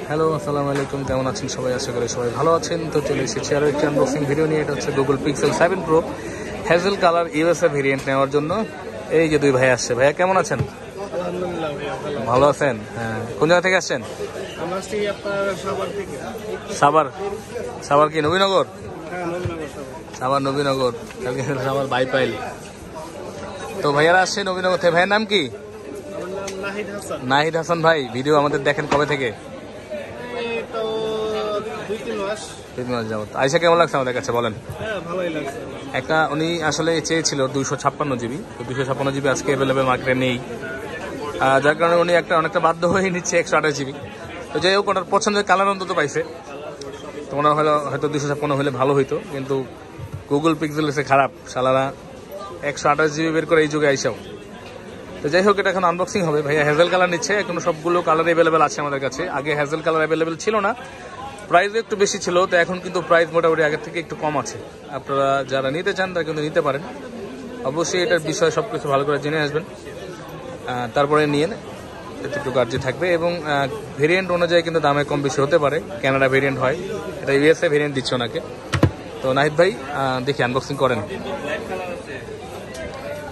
Hello, আসসালামু আলাইকুম। কেমন আছেন সবাই? আশা করি সবাই ভালো আছেন। তো চলে এসেছি আরও একটি আনবক্সিং ভিডিও নিয়ে। এটা হচ্ছে Google pixel 7 pro hazel colour USA variant নেওয়ার জন্য। এই যে দুই ভাই আসছে। ভাইয়া কেমন আছেন? আলহামদুলিল্লাহ ভাইয়া ভালো আছেন? হ্যাঁ। কোন জায়গা থেকে আসছেন? আমরা আসছি আপনার সাভার থেকে। সাভার কি নবীনগর? হ্যাঁ, নবীনগর সাভার। সাভার নবীনগর, সাভার বাইপাইল। তো ভাইয়ারা আসছে নবীনগর থেকে। ভাইয়ের নাম কি? আমার নাম নাহিদ হাসান। নাহিদ হাসান ভাই। ভিডিও আমাদের দেখেন কবে থেকে? এই তো 2-3 মাস। 3 মাস যাবত। আইসা কেমন লাগছে আমাদের কাছে বলেন? হ্যাঁ, ভালোই লাগছে। একটা উনি আসলে চেয়েছিল 256 জিবি, তো 256 জিবি আজকে অ্যাভেলেবেল মার্কেটে নেই, যার কারণে উনি অনেকটা বাধ্য হয়ে নিচ্ছে 128 জিবি। তো যাই হোক, ওনার পছন্দের কালার অন্তত পাইছে। তো ওনার হয়তো 256 হলে ভালো হইতো, কিন্তু গুগল পিক্সেল এসে খারাপ শালারা 128 জিবি বের করে এই যুগে আইসাও। তো যাই হোক, এটা এখন আনবক্সিং হবে। ভাইয়া হ্যাজেল কালার নিচ্ছে। এখন সবগুলো কালার অ্যাভেলেবেল আছে আমাদের কাছে। আগে হ্যাজেল কালার অ্যাভেলেবেল ছিল না, প্রাইস একটু বেশি ছিল। তো এখন কিন্তু প্রাইস মোটামুটি আগের থেকে একটু কম আছে। আপনারা যারা নিতে চান তারা কিন্তু নিতে পারেন। অবশ্যই এটার বিষয়ে সব কিছু ভালো করে জেনে আসবেন, তারপরে নিয়ে এতটুকু আর্জি থাকবে। এবং ভেরিয়েন্ট অনুযায়ী কিন্তু দামে কম বেশি হতে পারে। কানাডা ভেরিয়েন্ট হয়, এটা ইউএসএ ভেরিয়েন্ট দিচ্ছে ওনাকে। তো নাহিদ ভাই দেখি আনবক্সিং করেন।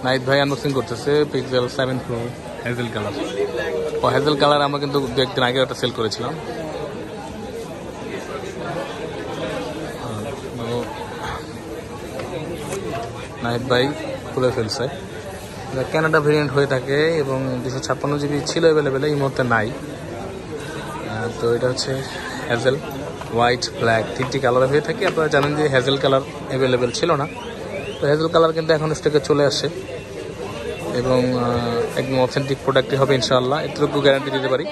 নাহিদ ভাই আনবক্সিং করতেছে পিক্সেল 7 প্রো হ্যাজেল কালার। ও হ্যাজেল কালার আমরা কিন্তু 2-1 দিন আগে একটা সেল করেছিলাম। নাহিদ ভাই খুলে ফেলছে। কানাডা ভেরিয়েন্ট হয়ে থাকে এবং 256 জিবি ছিল অ্যাভেলেবেল, এই মুহূর্তে নাই। তো এটা হচ্ছে হ্যাজেল, হোয়াইট, ব্ল্যাক 3টি কালার হয়ে থাকে। আপনারা জানেন যে হ্যাজেল কালার অ্যাভেলেবেল ছিল না, তো হ্যাজেল কালার কিন্তু এখন স্টকে চলে আসে এবং একদম অথেন্টিক প্রোডাক্টই হবে ইনশাআল্লাহ, এতটুকু গ্যারান্টি দিতে পারি।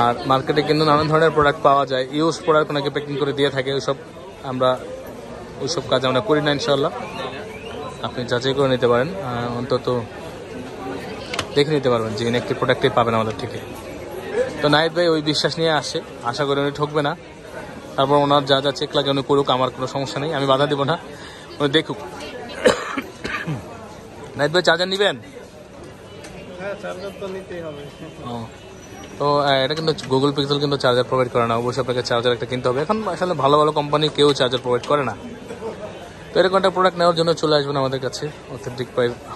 আর মার্কেটে কিন্তু নানান ধরনের প্রোডাক্ট পাওয়া যায়, ইউজ প্রোডাক্ট ওনাকে প্যাকিং করে দিয়ে থাকে। ওইসব কাজ আমরা করি না ইনশাআল্লাহ। আপনি যাচাই করে নিতে পারেন, অন্তত দেখে নিতে পারবেন যে একটি প্রোডাক্টই পাবেন আমাদের থেকে। তো নাহিদ ভাই ওই বিশ্বাস নিয়ে আসে, আশা করি উনি ঠকবে না। তারপর ওনার যা যা চেক লাগে উনি করুক, আমার কোনো সমস্যা নেই, আমি বাধা দিব না, উনি দেখুক। নাহিদ ভাই চার্জার নেবেন? হ্যাঁ, চার্জার তো নিতেই হবে। তো এটা কিন্তু গুগল পিক্সেল কিন্তু চার্জার প্রোভাইড করে না, অবশ্যই আপনাকে চার্জার একটা কিনতে হবে। এখন আসলে ভালো ভালো কোম্পানি কেউ চার্জার প্রোভাইড করে না। তো এরকম একটা প্রোডাক্ট নেওয়ার জন্য চলে আসবেন আমাদের কাছে। অথেন্টিক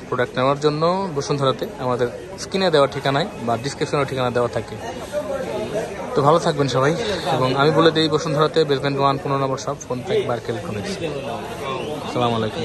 প্রোডাক্ট নেওয়ার জন্য বসুন্ধরাতে আমাদের স্ক্রিনে দেওয়া ঠিকানায় বা ডিসক্রিপশনের ঠিকানা দেওয়া থাকে। তো ভালো থাকবেন সবাই। এবং আমি বলে দিই, বসুন্ধরাতে বেসমেন্ট 1 15 নম্বর শপ, ফোন পে, বার্কেল কলেজ। আসসালামু আলাইকুম।